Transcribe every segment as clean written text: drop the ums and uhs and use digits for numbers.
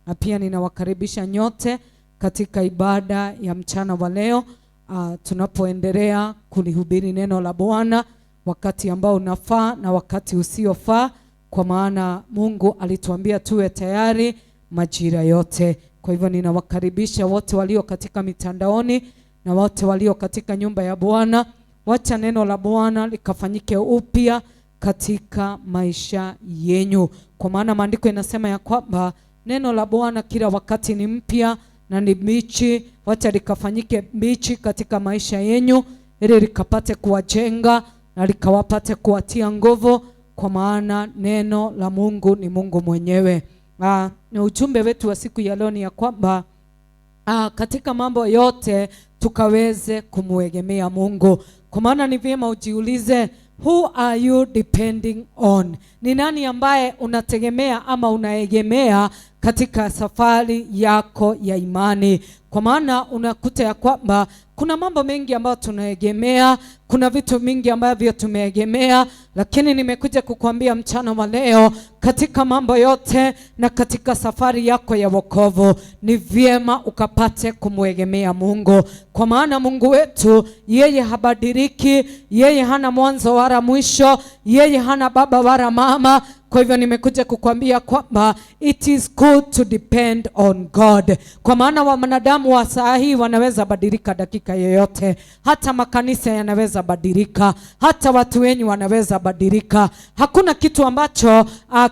Na pia ninawakaribisha nyote katika ibada ya mchana wa leo, tunapoendelea kulihubiri neno la Bwana, wakati ambao unafaa na wakati usiofaa, kwa maana Mungu alituambia tuwe tayari majira yote. Kwa hivyo ninawakaribisha wote walio katika mitandaoni na wote walio katika nyumba ya Bwana. Wacha neno la Bwana likafanyike upya katika maisha yenyu, kwa maana maandiko inasema ya kwamba neno la Bwana kila wakati ni mpya na ni bichi. Wacha likafanyike bichi katika maisha yenyu, ili likapate kuwajenga na likawapate kuwatia nguvu, kwa maana neno la Mungu ni Mungu mwenyewe. Ni ujumbe wetu wa siku ya leo ni ya kwamba katika mambo yote tukaweze kumuegemea Mungu. Kwa maana ni vyema ujiulize, who are you depending on? Ni nani ambaye unategemea ama unaegemea katika safari yako ya imani? Kwa maana unakuta ya kwamba kuna mambo mengi ambayo tunaegemea, kuna vitu mingi ambavyo tumeegemea, lakini nimekuja kukuambia mchana wa leo, katika mambo yote na katika safari yako ya wokovu, ni vyema ukapate kumuegemea Mungu. Kwa maana Mungu wetu, yeye habadiliki, yeye hana mwanzo wala mwisho, yeye hana baba wala mama. Kwa hivyo nimekuja kukwambia kwamba it is good to depend on God. Kwa maana wanadamu wa saa hii wanaweza badilika dakika yoyote. Hata makanisa yanaweza badilika. Hata watu wenyu wanaweza badilika. Hakuna kitu ambacho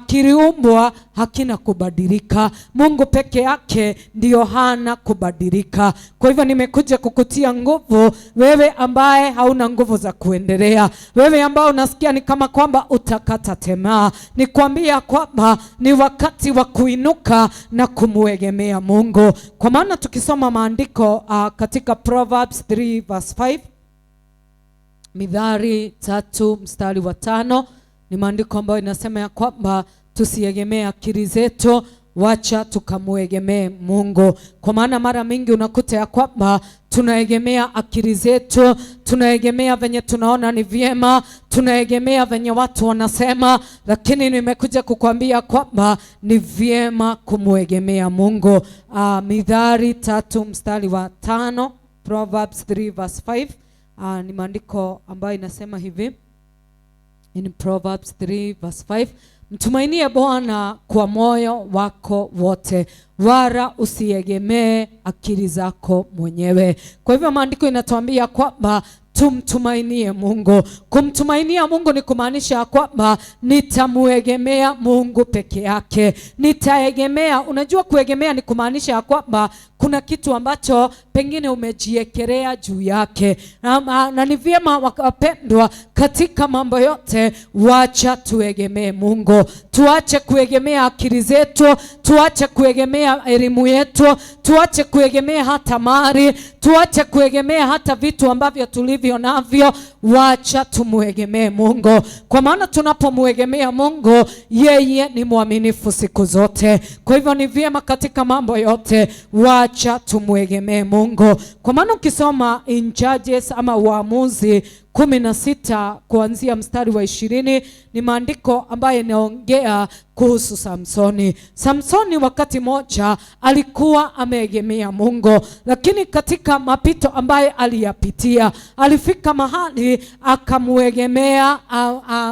kiliumbwa hakina kubadilika. Mungu peke yake ndio hana kubadilika. Kwa hivyo nimekuja kukutia nguvu, wewe ambaye hauna nguvu za kuendelea, wewe ambao unasikia ni kama kwamba utakata tamaa, nikwambia kwamba ni wakati wa kuinuka na kumuegemea Mungu. Kwa maana tukisoma maandiko katika Proverbs 3 verse 5, Mithali 3 mstari wa 5, ni maandiko ambayo inasema ya kwamba tusiegemee akili zetu, wacha tukamuegemee Mungu. Kwa maana mara mingi unakuta ya kwamba tunaegemea akili zetu, tunaegemea venye tunaona ni vyema, tunaegemea venye watu wanasema, lakini nimekuja kukwambia kwamba ni vyema kumuegemea Mungu. Mithali 3 mstari wa 5, Proverbs 3 verse 5, ni maandiko ambayo inasema hivi, in Proverbs 3 verse 5, mtumainie Bwana kwa moyo wako wote, wala usiegemee akili zako mwenyewe. Kwa hivyo maandiko inatuambia kwamba tumtumainie Mungu. Kumtumainia Mungu ni kumaanisha kwamba nitamuegemea Mungu peke yake. Nitaegemea, unajua kuegemea ni kumaanisha kwamba kuna kitu ambacho pengine umejiekelea juu yake. Na ni vyema wakapendwa, katika mambo yote wacha tuegemee Mungu. Tuache kuegemea akili zetu, tuache kuegemea elimu yetu, tuache kuegemea hata mali, tuache kuegemea hata vitu ambavyo tulivyo navyo. Wacha tumuegemee Mungu. Kwa maana tunapomuegemea Mungu, yeye ni mwaminifu siku zote. Kwa hivyo ni vyema katika mambo yote wacha tumuegemee Mungu. Kwa maana ukisoma in Judges ama Waamuzi 16 kuanzia mstari wa 20, ni maandiko ambayo yanaongea kuhusu Samsoni. Samsoni wakati moja alikuwa ameegemea Mungu, lakini katika mapito ambaye aliyapitia, alifika mahali akamuegemea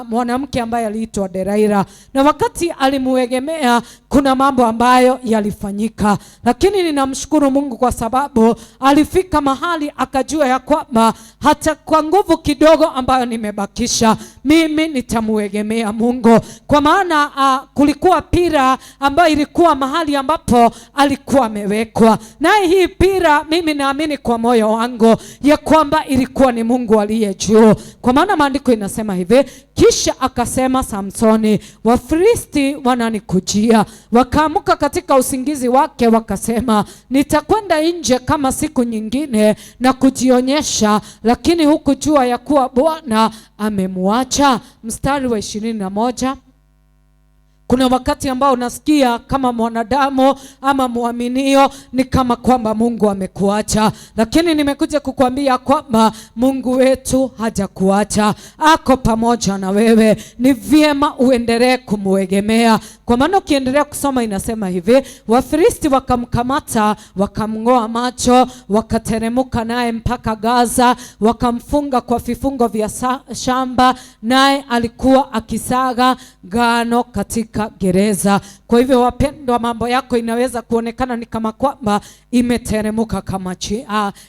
mwanamke ambaye aliitwa Delaila. Na wakati alimuegemea, kuna mambo ambayo yalifanyika, lakini ninamshukuru Mungu kwa sababu alifika mahali akajua ya kwamba hata kwa nguvu kidogo ambayo nimebakisha, mimi nitamuegemea Mungu. Kwa maana kulikuwa pira ambayo ilikuwa mahali ambapo alikuwa amewekwa, naye hii pira mimi naamini kwa moyo wangu ya kwamba ilikuwa ni Mungu aliye juu. Kwa maana maandiko inasema hivi, kisha akasema Samsoni, Wafilisti wananikujia. Wakaamuka katika usingizi wake wakasema, nitakwenda nje kama siku nyingine na kujionyesha, lakini hukujua ya kuwa Bwana amemwacha. Mstari wa 21, Kuna wakati ambao unasikia kama mwanadamu ama muaminio ni kama kwamba Mungu amekuacha, lakini nimekuja kukuambia kwamba Mungu wetu hajakuacha, ako pamoja na wewe. Ni vyema uendelee kumuegemea, kwa maana ukiendelea kusoma inasema hivi: Wafilisti wakamkamata, wakamng'oa macho, wakateremuka naye mpaka Gaza, wakamfunga kwa vifungo vya shamba, naye alikuwa akisaga ngano katika gereza. Kwa hivyo wapendwa, mambo yako inaweza kuonekana ni kama kwamba imeteremuka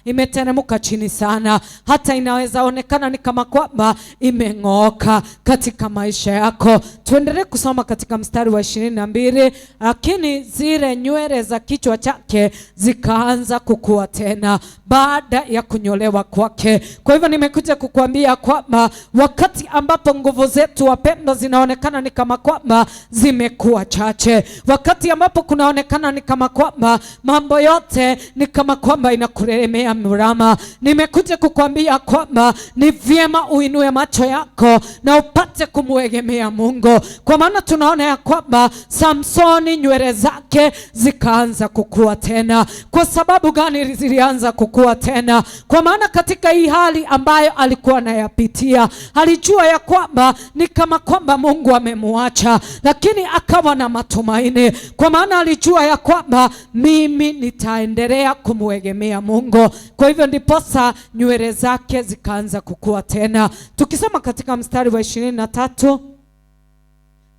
imeteremuka chini sana, hata inaweza onekana ni kama kwamba imeng'ooka katika maisha yako. Tuendelee kusoma katika mstari wa 22. Lakini zile nywele za kichwa chake zikaanza kukua tena baada ya kunyolewa kwake. Kwa hivyo nimekuja kukuambia kwamba wakati ambapo nguvu zetu wapendwa zinaonekana ni kama kwamba zimekuwa chache, wakati ambapo kunaonekana ni kama kwamba mambo yote ni kama kwamba inakulemea mrama, nimekuja kukuambia kwamba ni vyema uinue macho yako na upate kumuegemea Mungu. Kwa maana tunaona ya kwamba Samsoni nywele zake zikaanza kukua tena. Kwa sababu gani zilianza kukua tena? Kwa maana katika hii hali ambayo alikuwa anayapitia, alijua ya kwamba ni kama kwamba Mungu amemuacha, lakini akawa na matumaini, kwa maana alijua ya kwamba mimi nitaendelea kumuegemea Mungu. Kwa hivyo ndiposa nywele zake zikaanza kukua tena. Tukisoma katika mstari wa 23,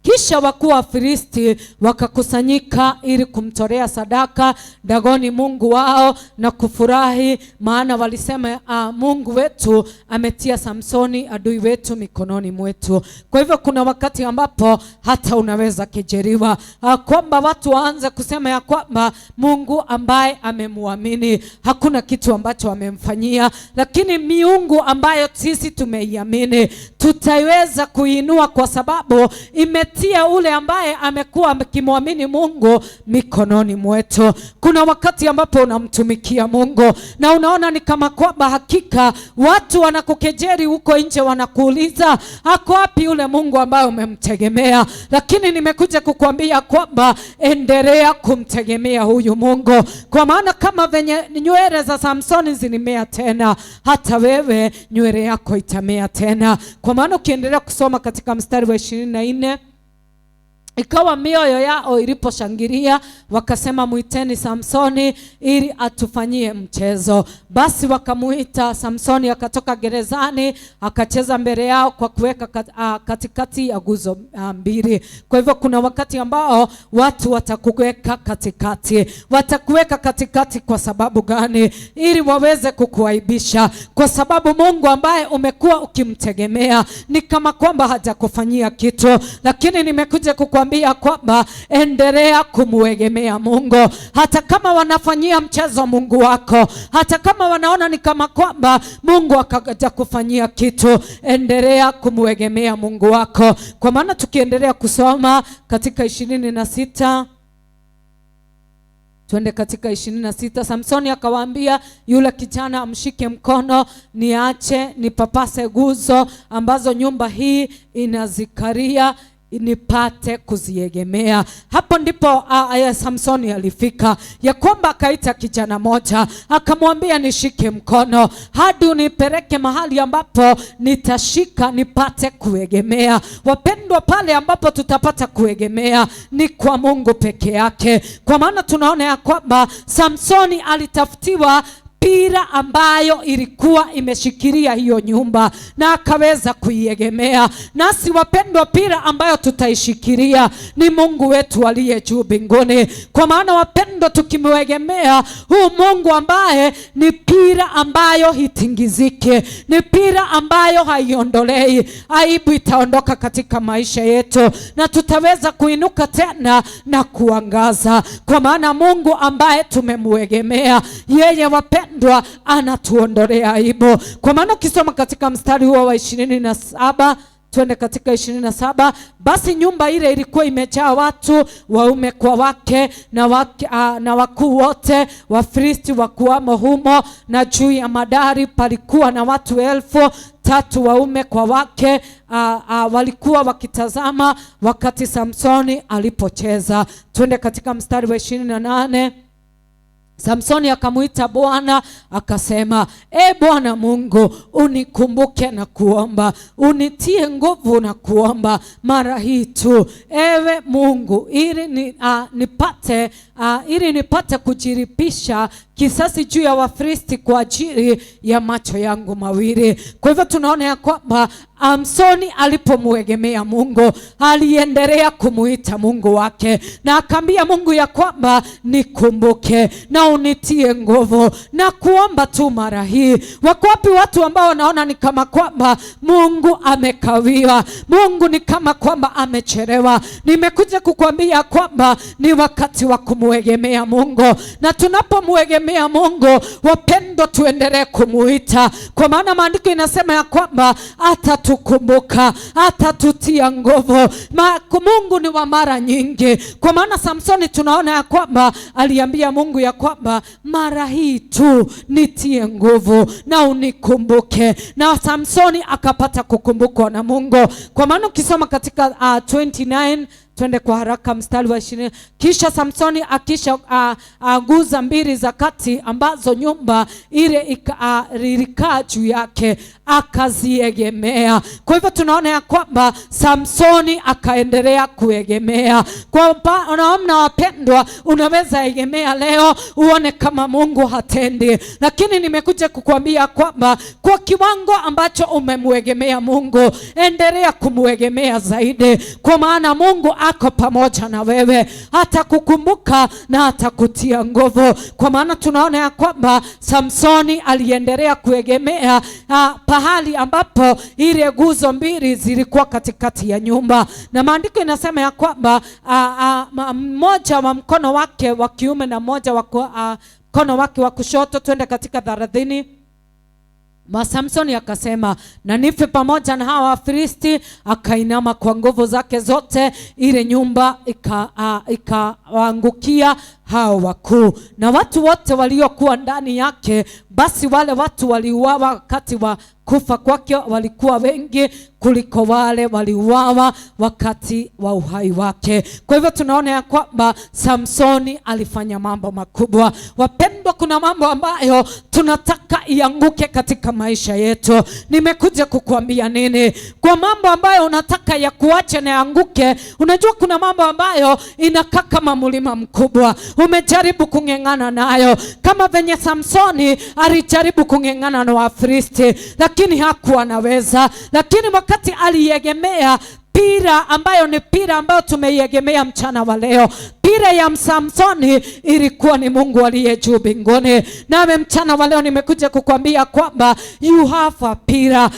kisha wakuu wa Filisti wakakusanyika ili kumtolea sadaka Dagoni mungu wao na kufurahi, maana walisema Mungu wetu ametia Samsoni adui wetu mikononi mwetu. Kwa hivyo kuna wakati ambapo hata unaweza kejeriwa, kwamba watu waanze kusema ya kwamba Mungu ambaye amemuamini hakuna kitu ambacho amemfanyia, lakini miungu ambayo sisi tumeiamini tutaiweza kuinua, kwa sababu tia ule ambaye amekuwa akimwamini Mungu mikononi mwetu. Kuna wakati ambapo unamtumikia Mungu na unaona ni kama kwamba hakika watu wanakukejeri huko nje, wanakuuliza ako wapi yule Mungu ambaye umemtegemea? Lakini nimekuja kukuambia kwamba endelea kumtegemea huyu Mungu, kwa maana kama venye nywele za Samsoni zilimea tena, hata wewe nywele yako itamea tena. Kwa maana ukiendelea kusoma katika mstari wa 24, ikawa mioyo yao iliposhangilia wakasema, muiteni Samsoni ili atufanyie mchezo. Basi wakamuita Samsoni, akatoka gerezani akacheza mbele yao kwa kuweka katikati ya nguzo mbili. Kwa hivyo kuna wakati ambao watu watakuweka katikati. Watakuweka katikati kwa sababu gani? Ili waweze kukuaibisha, kwa sababu Mungu ambaye umekuwa ukimtegemea ni kama kwamba hajakufanyia kitu. Lakini nimekuja kukuambia kwamba endelea kumuegemea Mungu, hata kama wanafanyia mchezo Mungu wako, hata kama wanaona ni kama kwamba Mungu akaja kufanyia kitu, endelea kumuegemea Mungu wako. Kwa maana tukiendelea kusoma katika 26, tuende katika 26. Samsoni akawaambia yule kijana amshike mkono, niache nipapase nguzo ambazo nyumba hii inazikaria nipate kuziegemea. Hapo ndipo Samsoni alifika, ya kwamba akaita kijana moja akamwambia, nishike mkono hadi unipeleke mahali ambapo nitashika nipate kuegemea. Wapendwa, pale ambapo tutapata kuegemea ni kwa Mungu peke yake. Kwa maana tunaona ya kwamba Samsoni alitafutiwa pira ambayo ilikuwa imeshikilia hiyo nyumba na akaweza kuiegemea. Nasi wapendwa, pira ambayo tutaishikilia ni Mungu wetu aliye juu mbinguni. Kwa maana wapendwa, tukimwegemea huu Mungu ambaye ni pira ambayo hitingizike, ni pira ambayo haiondolei, aibu itaondoka katika maisha yetu na tutaweza kuinuka tena na kuangaza. Kwa maana Mungu ambaye tumemwegemea yeye, wapendwa, anatuondolea aibu. Kwa maana ukisoma katika mstari huo wa 27, twende katika 27. Basi nyumba ile ilikuwa imejaa watu waume kwa wake na wakuu wote Wafilisti wakuwamo humo, na juu ya madari palikuwa na watu 3,000 waume kwa wake walikuwa wakitazama wakati Samsoni alipocheza. Twende katika mstari wa 28. Samsoni akamuita Bwana akasema, Bwana Mungu, unikumbuke na kuomba, unitie nguvu na kuomba mara hii tu, ewe Mungu, ili nipate kujiripisha kisasi juu ya Wafilisti kwa ajili ya macho yangu mawili. Kwa hivyo tunaona ya kwamba Samsoni alipomuegemea Mungu, aliendelea kumuita Mungu wake na akaambia Mungu ya kwamba nikumbuke na unitie nguvu na kuomba tu mara hii. Wako wapi watu ambao wanaona ni kama kwamba Mungu amekawiwa, Mungu ni kama kwamba amechelewa? Nimekuja kukuambia kwamba ni wakati wa kumuegemea Mungu, na tunapomuegemea Mungu, wapendo, tuendelee kumuita, kwa maana maandiko inasema ya kwamba atatukumbuka, atatutia nguvu. Mungu ni wa mara nyingi, kwa maana Samsoni tunaona ya kwamba aliambia Mungu ya kwamba mara hii tu nitie nguvu na unikumbuke, na Samsoni akapata kukumbukwa na Mungu. Kwa maana ukisoma katika 29, twende kwa haraka mstari wa 20. Kisha Samsoni akisha nguza mbili za kati ambazo nyumba ile ilikaa juu yake, akaziegemea. Kwa hivyo tunaona ya kwamba Samsoni akaendelea kuegemea. Kwa unaona wapendwa, unaweza egemea leo uone kama Mungu hatendi, lakini nimekuja kukuambia kwamba kwa kiwango ambacho umemuegemea Mungu, endelea kumuegemea zaidi, kwa maana Mungu ako pamoja na wewe, hata kukumbuka na hata kutia nguvu. Kwa maana tunaona ya kwamba Samsoni aliendelea kuegemea pahali ambapo ile nguzo mbili zilikuwa katikati ya nyumba, na maandiko inasema ya kwamba mmoja wa mkono wake wa kiume na mmoja wa mkono wake wa kushoto. Twende katika 30. Samsoni akasema, na nife pamoja na hawa Wafilisti. Akainama kwa nguvu zake zote, ile nyumba ikawaangukia hao wakuu na watu wote waliokuwa ndani yake. Basi wale watu waliuawa wakati wa kufa kwake walikuwa wengi kuliko wale waliuawa wakati wa uhai wake. Kwa hivyo tunaona ya kwamba Samsoni alifanya mambo makubwa. Wapendwa, kuna mambo ambayo tunataka ianguke katika maisha yetu. Nimekuja kukuambia nini? Kwa mambo ambayo unataka ya kuache na yanguke, unajua kuna mambo ambayo inakaa kama mlima mkubwa, umejaribu kung'eng'ana nayo, kama venye Samsoni alijaribu kung'eng'ana na Wafilisti lakini hakuwa anaweza. Lakini wakati aliegemea pira ambayo ni pira ambayo tumeiegemea mchana wa leo, pira ya Samsoni ilikuwa ni Mungu aliye juu mbinguni. Nawe mchana wa leo nimekuja kukwambia kwamba you have a pira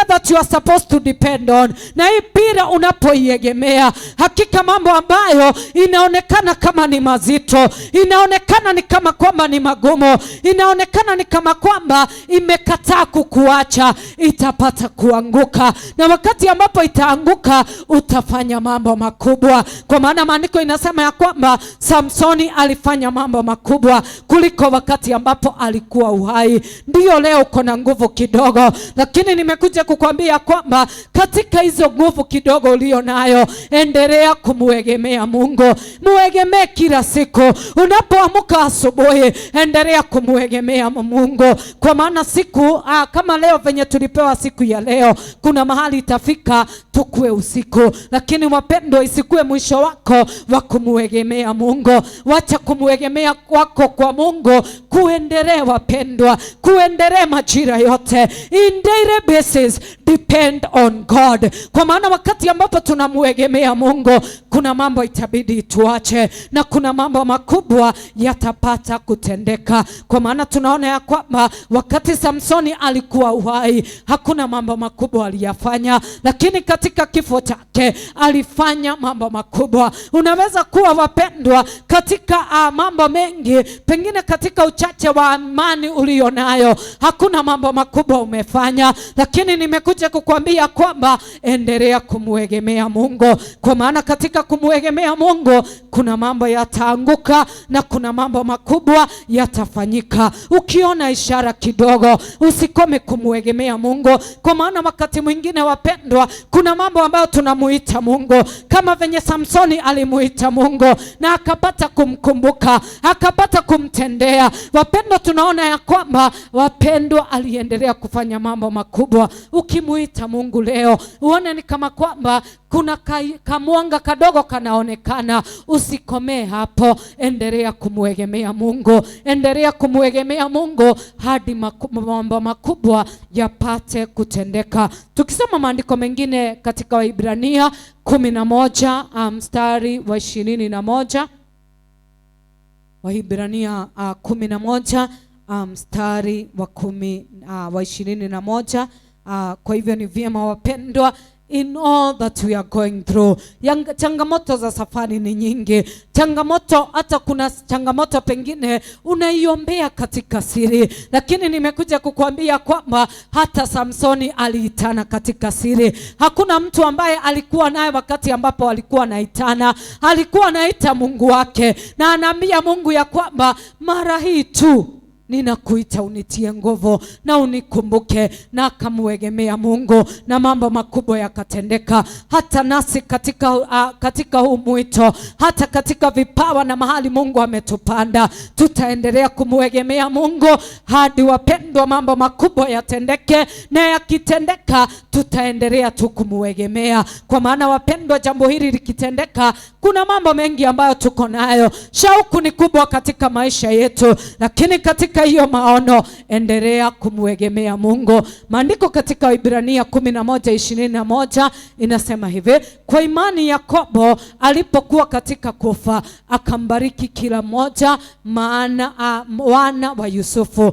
that you are supposed to depend on. Na hii pira unapoiegemea, hakika mambo ambayo inaonekana kama ni mazito, inaonekana ni kama kwamba ni magumu, inaonekana ni kama kwamba imekataa kukuacha, itapata kuanguka. Na wakati ambapo itaanguka, utafanya mambo makubwa. Kwa maana maandiko inasema ya kwamba Samsoni alifanya mambo makubwa kuliko wakati ambapo alikuwa uhai. Ndio leo uko na nguvu kidogo, lakini nimekuja kukwambia kwamba katika hizo nguvu kidogo ulio nayo, endelea kumuegemea Mungu. Muegemee kila siku. Unapoamka asubuhi, endelea kumuegemea Mungu, kwa maana siku kama leo venye tulipewa siku ya leo, kuna mahali itafika tukue usiku, lakini wapendo, isikue mwisho wako wa kumuegemea Mungu. Wacha kumuegemea wako kwa Mungu kuendelee, wapendwa, kuendelee majira yote. In daily basis depend on God, kwa maana wakati ambapo tunamuegemea Mungu, kuna mambo itabidi tuache na kuna mambo makubwa yatapata kutendeka. Kwa maana tunaona ya kwamba wakati Samsoni alikuwa uhai, hakuna mambo makubwa aliyafanya, lakini katika katika kifo chake alifanya mambo makubwa. Unaweza kuwa wapendwa katika mambo mengi, pengine katika uchache wa amani ulionayo hakuna mambo makubwa umefanya, lakini nimekuja kukuambia kwamba endelea kumwegemea Mungu, kwa maana katika kumwegemea Mungu kuna mambo yataanguka na kuna mambo makubwa yatafanyika. Ukiona ishara kidogo, usikome kumwegemea Mungu, kwa maana wakati mwingine wapendwa, kuna mambo ambayo tunamuita Mungu, kama venye Samsoni alimuita Mungu na akapata kumkumbuka, akapata kumtendea. Wapendwa, tunaona ya kwamba wapendwa aliendelea kufanya mambo makubwa. Ukimuita Mungu leo, uone ni kama kwamba kuna kamwanga kadogo kanaonekana, usikomee hapo, endelea kumwegemea Mungu, endelea kumwegemea Mungu hadi mambo makubwa yapate kutendeka. Tukisoma maandiko mengine katika Waibrania 11 mstari wa 21, Waibrania 11 mstari wa 21. Kwa hivyo ni vyema wapendwa, in all that we are going through, changamoto za safari ni nyingi. Changamoto, hata kuna changamoto pengine unaiombea katika siri, lakini nimekuja kukuambia kwamba hata Samsoni aliitana katika siri. Hakuna mtu ambaye alikuwa naye wakati ambapo alikuwa anaitana, alikuwa anaita Mungu wake na anaambia Mungu ya kwamba mara hii tu ninakuita unitie nguvu na unikumbuke, na akamwegemea Mungu na mambo makubwa yakatendeka. Hata nasi katika huu mwito, hata katika vipawa na mahali Mungu ametupanda, tutaendelea kumwegemea Mungu hadi wapendwa mambo makubwa yatendeke, na yakitendeka tutaendelea tu kumwegemea. Kwa maana wapendwa, jambo hili likitendeka, kuna mambo mengi ambayo tuko nayo, shauku ni kubwa katika maisha yetu, lakini katika hiyo maono endelea kumwegemea Mungu. Maandiko katika Waibrania 11:21 inasema hivi: kwa imani Yakobo alipokuwa katika kufa akambariki kila mmoja wana wa Yusufu,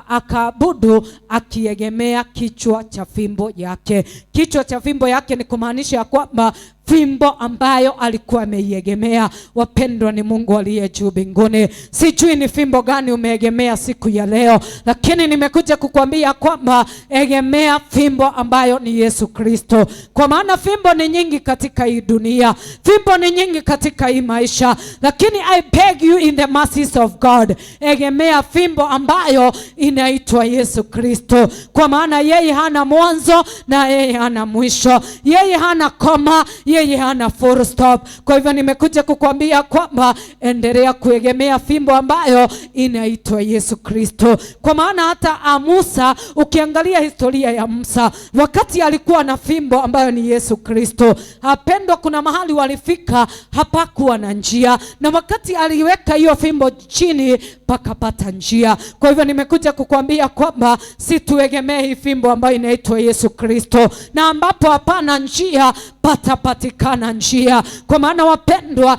akaabudu akiegemea kichwa cha fimbo yake. Kichwa cha fimbo yake ni kumaanisha ya kwamba fimbo ambayo alikuwa ameiegemea, wapendwa, ni Mungu aliye juu mbinguni. Sijui ni fimbo gani umeegemea siku ya leo, lakini nimekuja kukuambia kwamba egemea fimbo ambayo ni Yesu Kristo. Kwa maana fimbo ni nyingi katika hii dunia, fimbo ni nyingi katika hii maisha, lakini I beg you in the mercies of God, egemea fimbo ambayo inaitwa Yesu Kristo. Kwa maana yeye hana mwanzo na yeye hana mwisho, yeye hana koma, yeye hana full stop. Kwa hivyo nimekuja kukuambia kwamba endelea kuegemea fimbo ambayo inaitwa Yesu Kristo. Kwa maana hata Musa, ukiangalia historia ya Musa, wakati alikuwa na fimbo ambayo ni Yesu Kristo, hapendwa, kuna mahali walifika hapakuwa na njia, na wakati aliweka hiyo fimbo chini pakapata njia. Kwa hivyo nimekuja kukuambia kwamba situegemee hii fimbo ambayo inaitwa Yesu Kristo, na ambapo hapana njia patapatikana njia. Kwa maana wapendwa,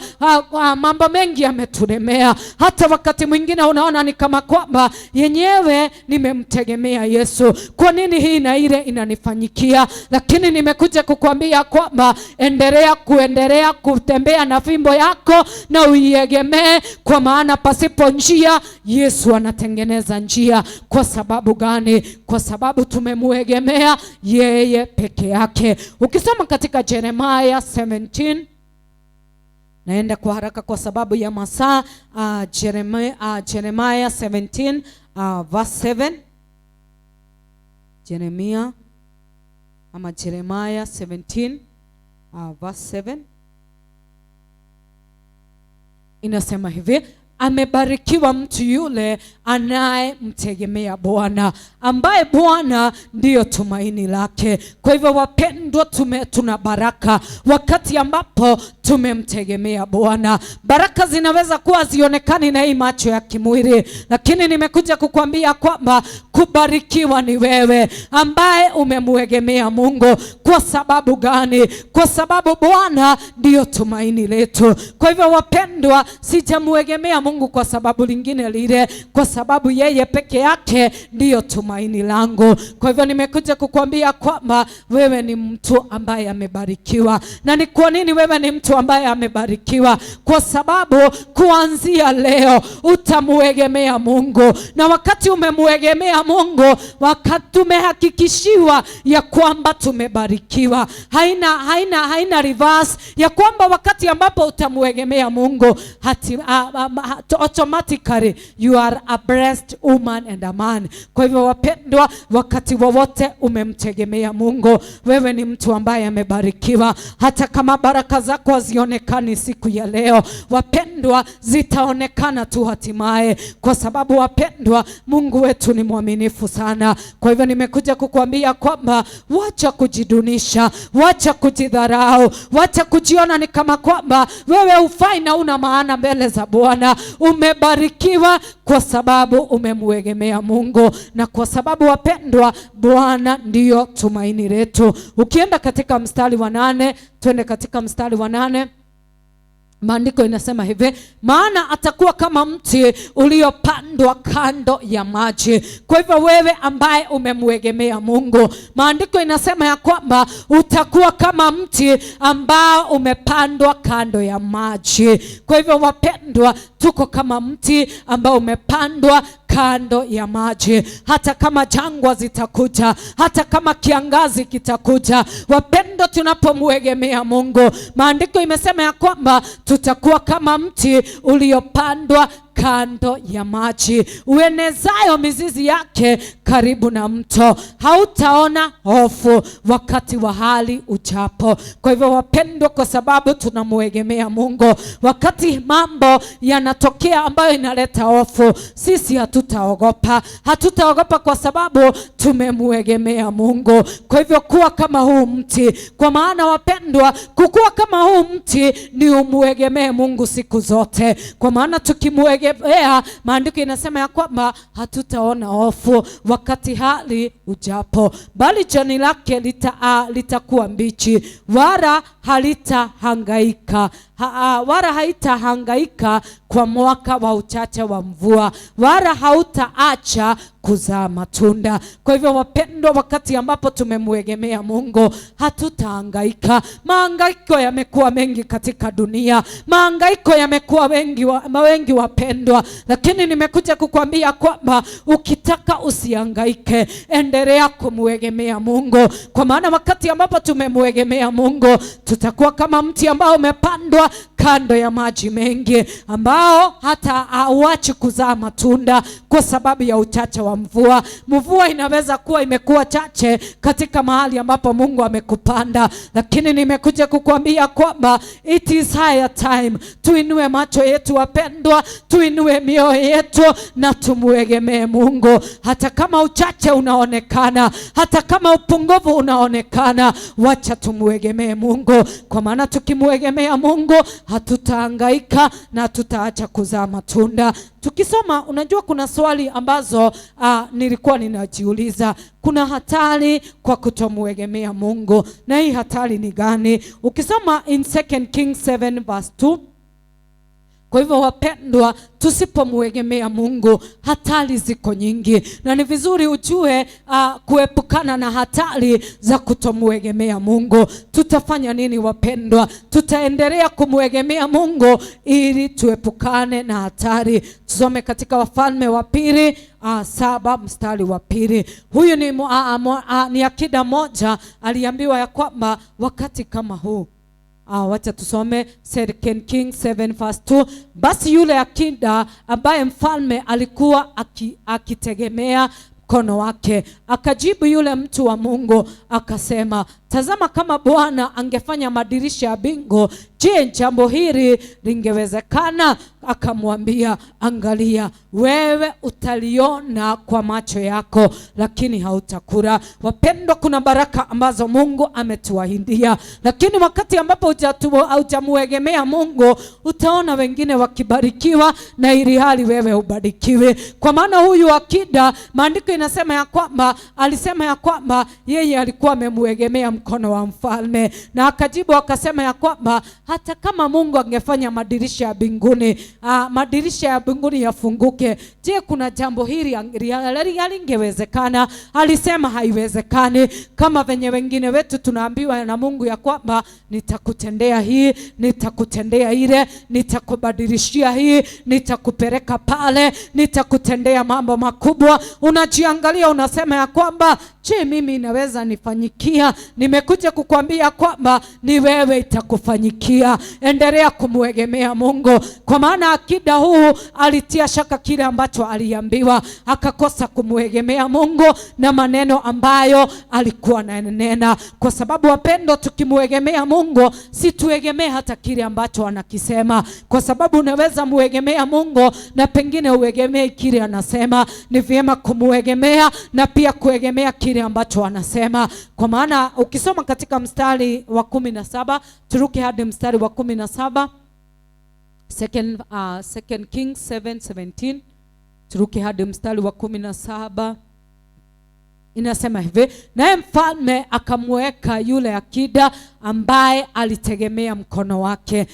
mambo mengi yametulemea. Hata wakati mwingine unaona ni kama kwamba yenyewe nimemtegemea Yesu, kwa nini hii na ile inanifanyikia? Lakini nimekuja kukuambia kwamba endelea kutembea na fimbo yako na uiegemee, kwa maana pasipo njia Yesu anatengeneza njia. Kwa sababu gani? Kwa sababu tumemwegemea yeye peke yake. Ukisoma katika Jeremiah 17, naenda kwa haraka kwa sababu ya masaa. Jeremiah 17 verse 7. Jeremiah 17 verse 7 inasema hivi: amebarikiwa mtu yule anayemtegemea Bwana, ambaye Bwana ndiyo tumaini lake. Kwa hivyo wapendwa, tuna baraka wakati ambapo tumemtegemea Bwana. Baraka zinaweza kuwa zionekani na hii macho ya kimwili, lakini nimekuja kukuambia kwamba kubarikiwa ni wewe ambaye umemwegemea Mungu. Kwa sababu gani? Kwa sababu Bwana ndiyo tumaini letu. Kwa hivyo wapendwa, sijamwegemea Mungu kwa sababu lingine lile, kwa sababu yeye peke yake ndiyo tumaini langu. Kwa hivyo nimekuja kukuambia kwamba wewe ni mtu ambaye amebarikiwa. Na ni kwa nini wewe ni mtu ambaye amebarikiwa? Kwa sababu kuanzia leo utamuegemea Mungu, na wakati umemuegemea Mungu, wakati tumehakikishiwa ya kwamba tumebarikiwa. Haina reverse ya kwamba wakati ambapo utamuegemea Mungu automatically you are a blessed woman and a man. Kwa hivyo wapendwa, wakati wowote umemtegemea Mungu, wewe ni mtu ambaye amebarikiwa. Hata kama baraka zako hazionekani siku ya leo, wapendwa, zitaonekana tu hatimaye, kwa sababu wapendwa, Mungu wetu ni mwaminifu sana. Kwa hivyo nimekuja kukuambia kwamba wacha kujidunisha, wacha kujidharau, wacha kujiona ni kama kwamba wewe hufai na una maana mbele za Bwana. Umebarikiwa kwa sababu umemuegemea Mungu, na kwa sababu wapendwa, Bwana ndiyo tumaini letu. Ukienda katika mstari wa 8, twende katika mstari wa 8. Maandiko inasema hivi, maana atakuwa kama mti uliopandwa kando ya maji. Kwa hivyo wewe ambaye umemuegemea Mungu, maandiko inasema ya kwamba utakuwa kama mti ambao umepandwa kando ya maji. Kwa hivyo wapendwa, tuko kama mti ambao umepandwa kando ya maji. Hata kama jangwa zitakuja, hata kama kiangazi kitakuja, wapendwa, tunapomuegemea Mungu, maandiko imesema ya kwamba tutakuwa kama mti uliopandwa kando ya maji, uenezayo mizizi yake karibu na mto. Hautaona hofu wakati wa hali ujapo. Kwa hivyo wapendwa, kwa sababu tunamuegemea Mungu, wakati mambo yanatokea ambayo inaleta hofu, sisi hatutaogopa. Hatutaogopa kwa sababu tumemuegemea Mungu. Kwa hivyo kuwa kama huu mti, kwa maana wapendwa, kukua kama huu mti ni umuegemee Mungu siku zote, kwa maana tukimuegemea, maandiko inasema ya kwamba hatutaona hofu wakati hali ujapo, bali jani lake litakuwa mbichi, wala halitahangaika wala haitahangaika kwa mwaka wa uchache wa mvua, wala hautaacha kuzaa matunda. Kwa hivyo wapendwa, wakati ambapo tumemuegemea Mungu, hatutahangaika. Mahangaiko yamekuwa mengi katika dunia, mahangaiko yamekuwa wengi wapendwa, lakini nimekuja kukwambia kwamba ukitaka usihangaike, endelea kumuegemea Mungu, kwa maana wakati ambapo tumemuegemea Mungu, tutakuwa kama mti ambao umepandwa kando ya maji mengi, ambao hata hauachi kuzaa matunda kwa sababu ya uchache wa mvua. Mvua inaweza kuwa imekuwa chache katika mahali ambapo Mungu amekupanda, lakini nimekuja kukuambia kwamba it is higher time tuinue macho yetu wapendwa, tuinue mioyo yetu na tumuegemee Mungu. Hata kama uchache unaonekana, hata kama upungufu unaonekana, wacha tumuegemee Mungu, kwa maana tukimuegemea Mungu hatutahangaika na tutaacha kuzaa matunda. Tukisoma, unajua kuna swali ambazo nilikuwa ninajiuliza. Kuna hatari kwa kutomuegemea Mungu, na hii hatari ni gani? Ukisoma in 2 Kings 7 verse 2, kwa hivyo wapendwa, tusipomuegemea Mungu, hatari ziko nyingi, na ni vizuri ujue kuepukana na hatari za kutomuegemea Mungu. Tutafanya nini wapendwa? Tutaendelea kumuegemea Mungu ili tuepukane na hatari. Tusome katika Wafalme wa Pili 7 mstari wa 2. Huyu ni akida moja aliambiwa ya kwamba wakati kama huu, wacha tusome 2 Kings 7 verse 2. Basi yule akida ambaye mfalme alikuwa akitegemea mkono wake, akajibu yule mtu wa Mungu akasema, tazama, kama Bwana angefanya madirisha ya mbingu, je, jambo hili lingewezekana? Akamwambia, angalia, wewe utaliona kwa macho yako, lakini hautakula. Wapendwa, kuna baraka ambazo Mungu ametuahidia, lakini wakati ambapo hujamuegemea Mungu, utaona wengine wakibarikiwa na ili hali wewe ubarikiwe. Kwa maana huyu akida, maandiko inasema ya kwamba alisema ya kwamba yeye alikuwa amemuegemea mkono wa mfalme. Na akajibu akasema ya kwamba hata kama Mungu angefanya madirisha ya mbinguni, madirisha ya mbinguni yafunguke, je, kuna jambo hili halingewezekana? Alisema haiwezekani. Kama venye wengine wetu tunaambiwa na Mungu ya kwamba nitakutendea hii, nitakutendea ile, nitakubadilishia hii, nitakupeleka pale, nitakutendea mambo makubwa. Unajiangalia unasema ya kwamba je, mimi inaweza nifanyikia? Nimekuja kukwambia kwamba ni wewe itakufanyikia. Endelea kumwegemea Mungu, kwa maana akida huu alitia shaka kile ambacho aliambiwa, akakosa kumwegemea Mungu na maneno ambayo alikuwa ananena. Kwa sababu wapendo, tukimwegemea Mungu si tuegemee hata kile ambacho anakisema, kwa sababu unaweza muegemea Mungu na pengine uegemee kile anasema. Ni vyema kumwegemea na pia kuegemea kile ambacho anasema. Kwa maana ukisoma katika mstari wa 17, turuki hadi mstari wa 17, Second Kings 7:17, turuki hadi mstari wa 17. Inasema hivi: naye mfalme akamweka yule akida ambaye alitegemea mkono wake,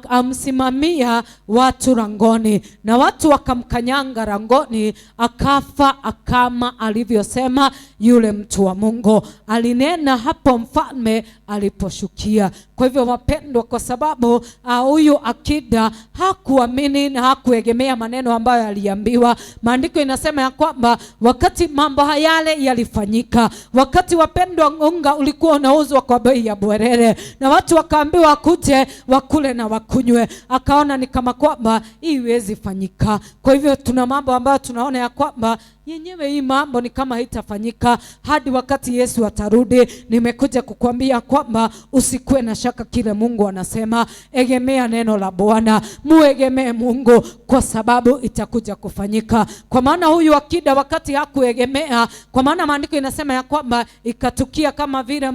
amsimamia watu langoni, na watu wakamkanyanga langoni, akafa kama alivyosema yule mtu wa Mungu. Alinena hapo mfalme aliposhukia. Kwa hivyo wapendwa, kwa sababu huyu akida hakuamini na hakuegemea maneno ambayo aliambiwa, maandiko inasema ya kwamba wakati mambo hayale yalifanyika, wakati wapendwa unga ulikuwa unauzwa kwa bei ya bwerere na watu wakaambiwa kuje wakule na wakunywe, akaona ni kama kwamba hii iwezi fanyika. Kwa hivyo tuna mambo ambayo tunaona ya kwamba yenyewe hii mambo ni kama haitafanyika hadi wakati Yesu atarudi. Nimekuja kukwambia kwamba usikue na shaka kile Mungu anasema. Egemea neno la Bwana, muegemee Mungu, kwa sababu itakuja kufanyika. Kwa maana huyu akida wakati hakuegemea, kwa maana maandiko inasema ya kwamba ikatukia kama vile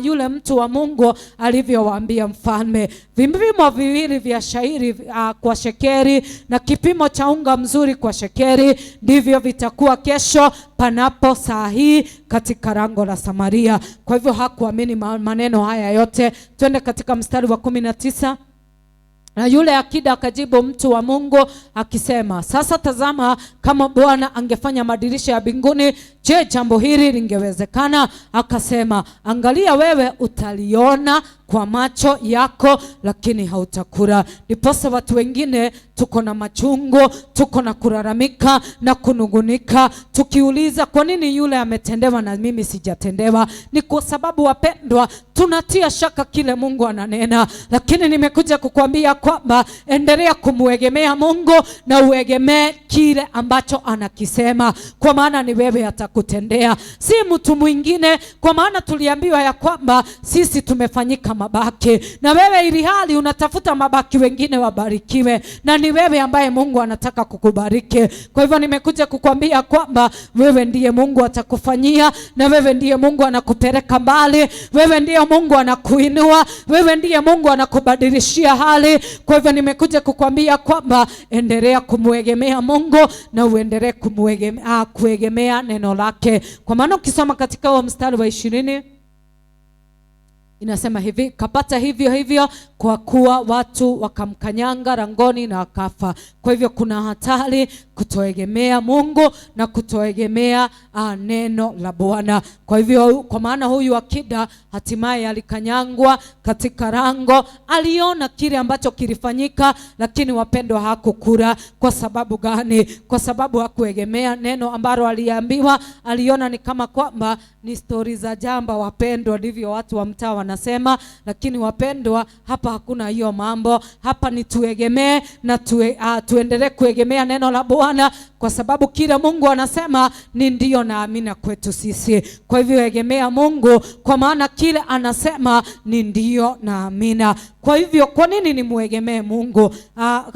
yule mtu wa Mungu alivyowaambia mfalme, vipimo viwili vya shairi kwa shekeri na kipimo cha unga mzuri kwa shekeri, ndivyo vitakuwa kesho panapo saa hii katika lango la Samaria. Kwa hivyo hakuamini maneno haya yote. Twende katika mstari wa 19. Na yule akida akajibu mtu wa Mungu akisema, sasa tazama, kama Bwana angefanya madirisha ya mbinguni, je, jambo hili lingewezekana? Akasema, angalia, wewe utaliona kwa macho yako, lakini hautakula. Ndiposa watu wengine tuko na machungu, tuko na kulalamika na kunugunika, tukiuliza kwa nini yule ametendewa na mimi sijatendewa. Ni kwa sababu wapendwa, tunatia shaka kile Mungu ananena. Lakini nimekuja kukwambia kwamba endelea kumwegemea Mungu na uegemee kile ambacho anakisema, kwa maana ni wewe atakutendea, si mtu mwingine. Kwa maana tuliambiwa ya kwamba sisi tumefanyika mabaki, na wewe ili hali unatafuta mabaki wengine wabarikiwe, na ni wewe ambaye Mungu anataka kukubariki. Kwa hivyo nimekuja kukwambia kwamba wewe ndiye Mungu atakufanyia, na wewe ndiye Mungu anakupeleka mbali, wewe ndiye Mungu anakuinua, wewe ndiye Mungu anakubadilishia hali. Kwa hivyo nimekuja kukwambia kwamba endelea kumwegemea Mungu na uendelee kuegemea neno lake. Kwa maana ukisoma katika huo mstari wa 20 inasema hivi, kapata hivyo hivyo kwa kuwa watu wakamkanyanga langoni na akafa. Kwa hivyo kuna hatari kutoegemea Mungu na kutoegemea neno la Bwana. Kwa hivyo kwa maana huyu akida hatimaye alikanyangwa katika lango, aliona kile ambacho kilifanyika, lakini wapendwa hakukula. Kwa sababu gani? Kwa sababu hakuegemea neno ambalo aliambiwa. Aliona ni kama kwamba ni stori za jamba. Wapendwa, ndivyo watu wa mtaa wanasema, lakini wapendwa, hapa hakuna hiyo mambo. Hapa ni tuegemee na tuendelee kuegemea neno la Bwana, kwa sababu kile Mungu anasema ni ndio na amina kwetu sisi. Kwa hivyo egemea Mungu, kwa maana kile anasema ni ndio na amina. Kwa hivyo kwa nini ni muegemee Mungu?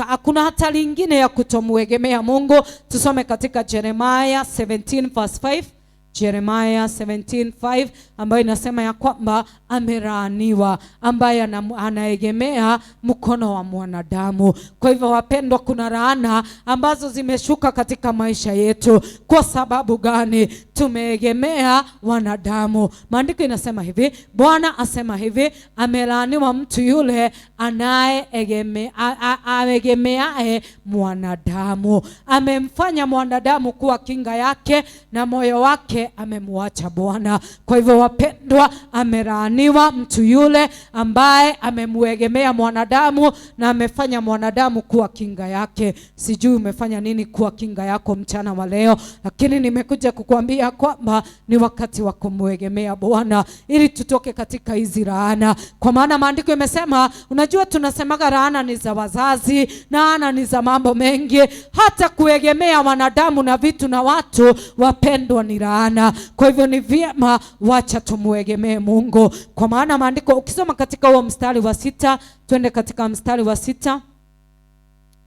Hakuna hatari nyingine ya kutomuegemea Mungu. Tusome katika Jeremiah 17:5. Jeremiah 17:5 ambayo inasema ya kwamba amelaaniwa ambaye anaegemea mkono wa mwanadamu. Kwa hivyo wapendwa, kuna laana ambazo zimeshuka katika maisha yetu. Kwa sababu gani? tumeegemea wanadamu. Maandiko inasema hivi, Bwana asema hivi, amelaaniwa mtu yule anayeegemeae mwanadamu. Amemfanya mwanadamu kuwa kinga yake na moyo wake amemwacha Bwana. Kwa hivyo wapendwa, amelaaniwa mtu yule ambaye amemuegemea mwanadamu na amefanya mwanadamu kuwa kinga yake. Sijui umefanya nini kuwa kinga yako mchana wa leo, lakini nimekuja kukuambia kwamba ni wakati wa kumuegemea Bwana ili tutoke katika hizi laana. Kwa maana maandiko imesema, unajua tunasemaga laana ni za wazazi, laana ni za mambo mengi, hata kuegemea wanadamu na vitu na watu, wapendwa, ni laana. Kwa hivyo ni vyema wacha tumuegemee Mungu. Kwa maana maandiko ukisoma katika huo mstari wa 6, twende katika mstari wa 6,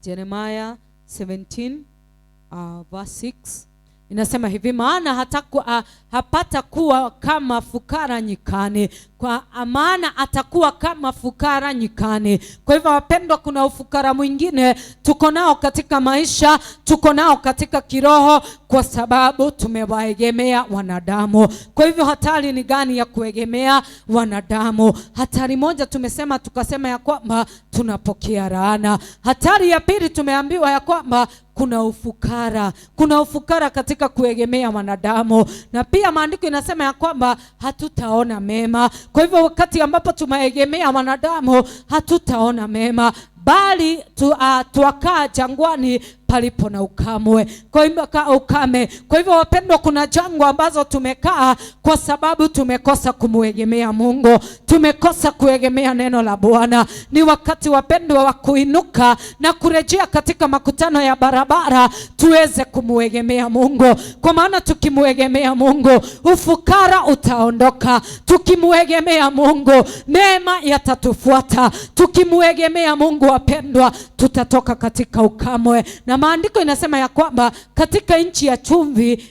Jeremiah 17 verse 6, inasema hivi, maana hapata kuwa kama fukara nyikani, kwa maana atakuwa kama fukara nyikani. Kwa hivyo wapendwa, kuna ufukara mwingine tuko nao katika maisha, tuko nao katika kiroho, kwa sababu tumewaegemea wanadamu. Kwa hivyo hatari ni gani ya kuegemea wanadamu? Hatari moja tukasema ya kwamba tunapokea laana. Hatari ya pili tumeambiwa ya kwamba kuna ufukara katika kuegemea wanadamu, na pia maandiko inasema ya kwamba hatutaona mema. Kwa hivyo wakati ambapo tumeegemea wanadamu hatutaona mema, bali tuakaa jangwani palipo na ukame. Kwa hivyo wapendwa, kuna jangwa ambazo tumekaa kwa sababu tumekosa kumuegemea Mungu, tumekosa kuegemea neno la Bwana. Ni wakati wapendwa wa kuinuka na kurejea katika makutano ya barabara tuweze kumuegemea Mungu, kwa maana tukimuegemea Mungu ufukara utaondoka. Tukimuegemea Mungu mema yatatufuata. Tukimuegemea Mungu wapendwa, tutatoka katika ukame. Na maandiko inasema ya kwamba katika nchi ya chumvi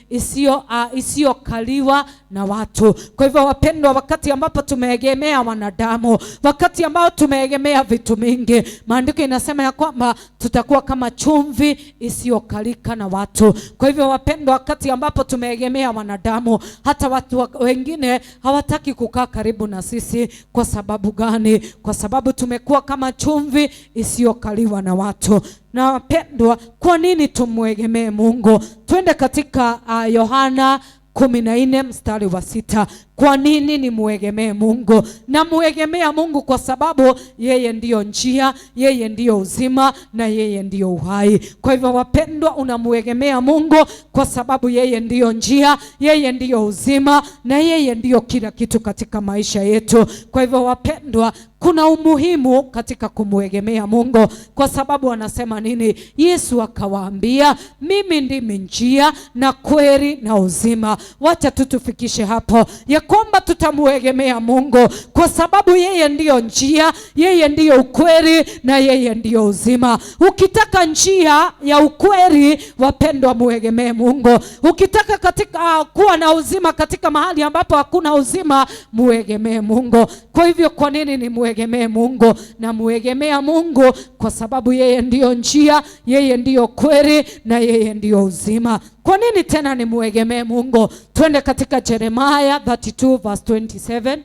isiyokaliwa na watu. Kwa hivyo wapendwa, wakati ambapo tumeegemea wanadamu, wakati ambao tumeegemea vitu mingi, maandiko inasema ya kwamba tutakuwa kama chumvi isiyokalika na watu. Kwa hivyo wapendwa, wakati ambapo tumeegemea wanadamu, hata watu wengine hawataki kukaa karibu na sisi. Kwa sababu gani? Kwa sababu tumekuwa kama chumvi isiyokaliwa na watu. Na wapendwa, kwa nini tumuegemee Mungu? Twende katika Yohana 14 mstari wa 6. Kwa nini ni muegemee Mungu? Na muegemea Mungu kwa sababu yeye ndiyo njia, yeye ndiyo uzima na yeye ndiyo uhai. Kwa hivyo wapendwa, unamuegemea Mungu kwa sababu yeye ndiyo njia, yeye ndiyo uzima na yeye ndiyo kila kitu katika maisha yetu. Kwa hivyo wapendwa, kuna umuhimu katika kumuegemea Mungu, kwa sababu anasema nini? Yesu akawaambia, mimi ndimi njia na kweli na uzima. Wacha tutufikishe hapo ya kwamba tutamuegemea Mungu kwa sababu yeye ndiyo njia, yeye ndiyo ukweli na yeye ndiyo uzima. Ukitaka njia ya ukweli, wapendwa, muegemee Mungu. Ukitaka katika kuwa na uzima katika mahali ambapo hakuna uzima, muegemee Mungu. Kwa hivyo kwa nini ni muegemee Mungu? Na muegemea Mungu kwa sababu yeye ndiyo njia, yeye ndiyo kweli na yeye ndiyo uzima. Kwa nini tena ni muegemee Mungu? Twende katika Jeremiah 32 verse 27.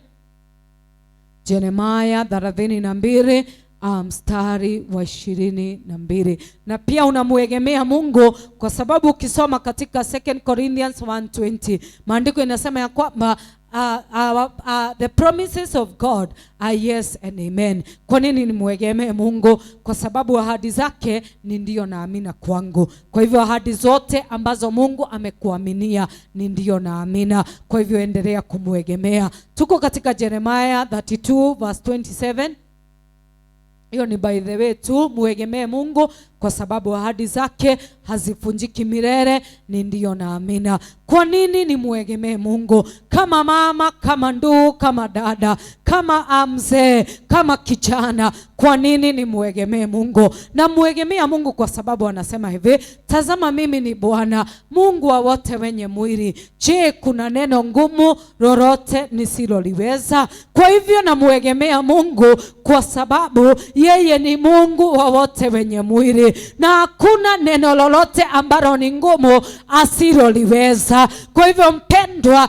Jeremiah 32 mstari wa 22. Na pia unamuegemea Mungu kwa sababu ukisoma katika 2 Corinthians 1:20, maandiko inasema ya kwamba the promises of God are yes and amen. Kwa nini nimuegemee Mungu? Kwa sababu ahadi zake ni ndio na amina kwangu. Kwa hivyo ahadi zote ambazo Mungu amekuaminia ni ndio na amina. Kwa hivyo endelea kumuegemea. Tuko katika Jeremiah 32 verse 27. Hiyo ni by the way tu, muegemee Mungu kwa sababu ahadi zake hazifunjiki milele, ni ndio na amina. Kwa nini ni muegemee Mungu? Kama mama, kama ndugu, kama dada, kama mzee, kama kijana, kwa nini ni muegemee Mungu? Na muegemea Mungu kwa sababu anasema hivi, tazama mimi ni Bwana Mungu wa wote wenye mwili. Je, kuna neno ngumu lolote nisiloliweza? Kwa hivyo na muegemea Mungu kwa sababu yeye ni Mungu wa wote wenye mwili. mwili, na hakuna neno lolote ambalo ni ngumu asiloliweza. Kwa hivyo mpendwa,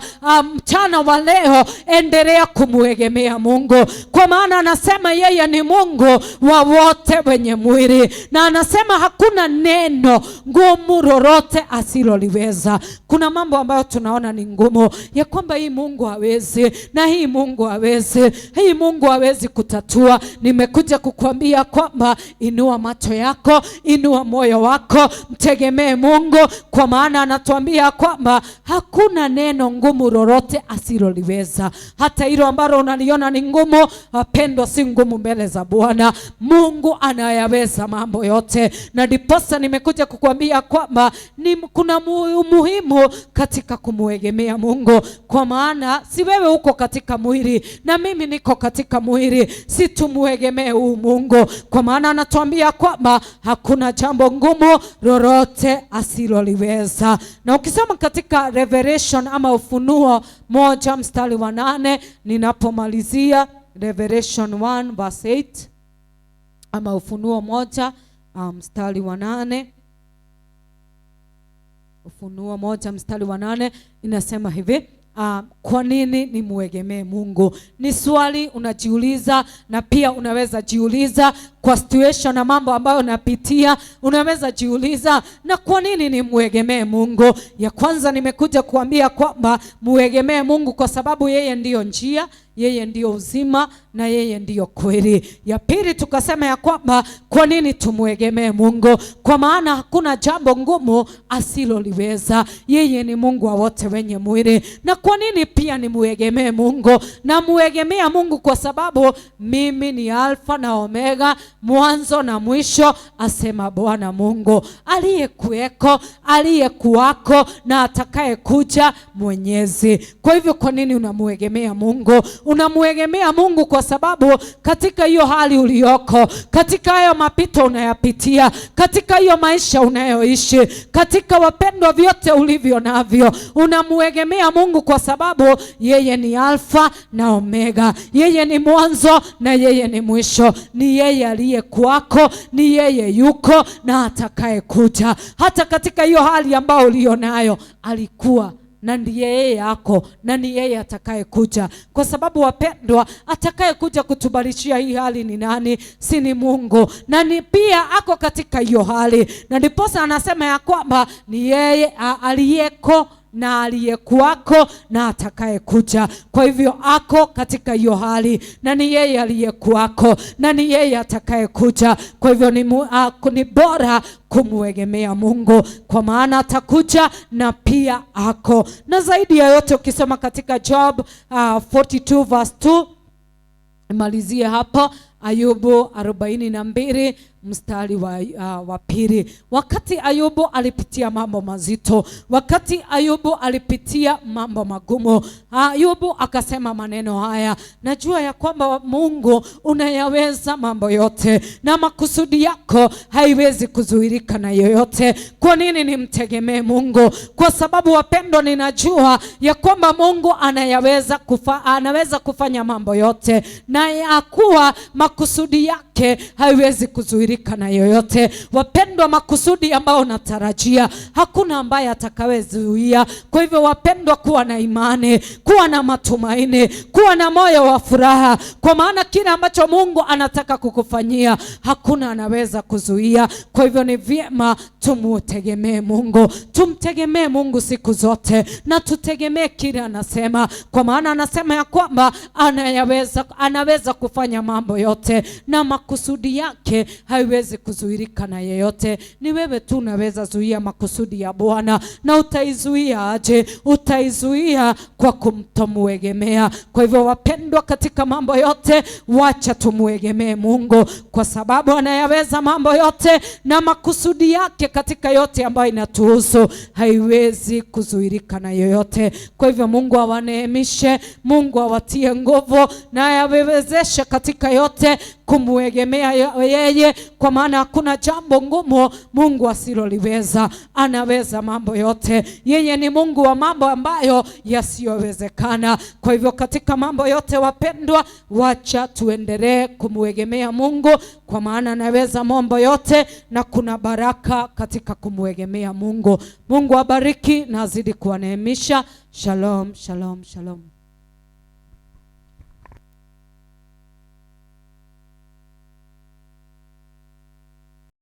mchana wa leo endelea kumuegemea Mungu, kwa maana anasema yeye ni Mungu wa wote wenye mwili, na anasema hakuna neno ngumu lolote asiloliweza. Kuna mambo ambayo tunaona ni ngumu, ya kwamba hii Mungu hawezi, na hii Mungu hawezi, hii Mungu hawezi kutatua. Nimekuja kukuambia kwamba inua macho yako, inua moyo wako, mtegemee Mungu, kwa maana anatuambia kwamba hakuna neno ngumu lolote asiloliweza. Hata hilo ambalo unaliona ni ngumu, wapendwa, si ngumu mbele za Bwana. Mungu anayaweza mambo yote, na ndiposa nimekuja kukuambia kwamba kuna umuhimu katika kumuegemea Mungu, kwa maana si wewe uko katika mwili na mimi niko katika mwili, si tumuegemee huu Mungu, kwa maana anatuambia kwamba hakuna jambo ngumu lolote asiloliweza. Na ukisoma katika Revelation ama Ufunuo 1 mstari wa 8, ninapomalizia Revelation 1 verse 8 ama Ufunuo 1 mstari wa 8, Ufunuo 1 mstari wa 8 inasema hivi: kwa nini nimuegemee Mungu? Ni swali unajiuliza, na pia unaweza jiuliza kwa situation na mambo ambayo unapitia. Unaweza jiuliza, na kwa nini nimuegemee Mungu? Ya kwanza nimekuja kuambia kwamba muegemee Mungu kwa sababu yeye ndiyo njia, yeye ndiyo uzima, na yeye ndiyo kweli. Ya pili tukasema ya kwamba kwa nini tumuegemee Mungu? Kwa maana hakuna jambo ngumu asiloliweza. Yeye ni Mungu wa wote wenye mwili. Na kwa nini pia nimuegemee Mungu? Na muegemea Mungu kwa sababu mimi ni Alfa na Omega, mwanzo na mwisho, asema Bwana Mungu, aliyekuweko, aliyekuwako na atakaye kuja, Mwenyezi. Kwa hivyo kwa nini unamuegemea Mungu? Unamuegemea Mungu kwa sababu katika hiyo hali uliyoko, katika hayo mapito unayapitia, katika hiyo maisha unayoishi, katika wapendwa vyote ulivyo navyo, unamuegemea Mungu kwa sababu yeye ni Alfa na Omega, yeye ni mwanzo na yeye ni mwisho, ni yeye aliyekuwako, ni yeye yuko na atakaye kuja. Hata katika hiyo hali ambayo ulionayo alikuwa, na ndiye yeye yako, na ni yeye atakaye kuja. Kwa sababu wapendwa, atakaye kuja kutubarishia hii hali ni nani? Si ni Mungu, na ni pia ako katika hiyo hali, na ndiposa anasema ya kwamba ni yeye aliyeko na aliyekuwako na atakaye kuja. Kwa hivyo ako katika hiyo hali, na ni yeye aliyekuwako, na ni yeye atakaye kuja. Kwa hivyo ni bora kumuegemea Mungu, kwa maana atakuja na pia ako. Na zaidi ya yote ukisoma katika Job 42 verse 2, imalizie hapo, Ayubu 42 mstari wa pili. Wakati Ayubu alipitia mambo mazito, wakati Ayubu alipitia mambo magumu, Ayubu akasema maneno haya: najua ya kwamba Mungu unayaweza mambo yote, na makusudi yako haiwezi kuzuilika na yoyote. Kwa nini nimtegemee Mungu? Kwa sababu wapendwa, ninajua ya kwamba Mungu anaweza kufanya mambo yote, na ya kuwa makusudi yake haiwezi kuzuilika na yoyote. Wapendwa, makusudi ambao unatarajia hakuna ambaye atakayezuia. Kwa hivyo wapendwa, kuwa na imani, kuwa na matumaini, kuwa na moyo wa furaha, kwa maana kile ambacho Mungu anataka kukufanyia hakuna anaweza kuzuia. Kwa hivyo ni vyema tumutegemee Mungu, tumtegemee Mungu siku zote, na tutegemee kile anasema, kwa maana anasema ya kwamba anaweza kufanya mambo yote, na makusudi yake haiwezi kuzuilika na yeyote. Ni wewe tu unaweza zuia makusudi ya Bwana. Na utaizuia aje? Utaizuia kwa kumtomuegemea. Kwa hivyo wapendwa, katika mambo yote wacha tumuegemee Mungu, kwa sababu anayaweza mambo yote, na makusudi yake katika yote ambayo inatuhusu haiwezi kuzuilika na yoyote. Kwa hivyo Mungu awaneemishe, Mungu awatie nguvu, na awawezeshe katika yote kumuegemea kumwegemea yeye, kwa maana hakuna jambo ngumu Mungu asiloliweza. Anaweza mambo yote. Yeye ni Mungu wa mambo ambayo yasiyowezekana. Kwa hivyo katika mambo yote, wapendwa, wacha tuendelee kumwegemea Mungu, kwa maana anaweza mambo yote na kuna baraka katika kumwegemea Mungu. Mungu abariki na azidi kuwaneemisha. Shalom, shalom, shalom.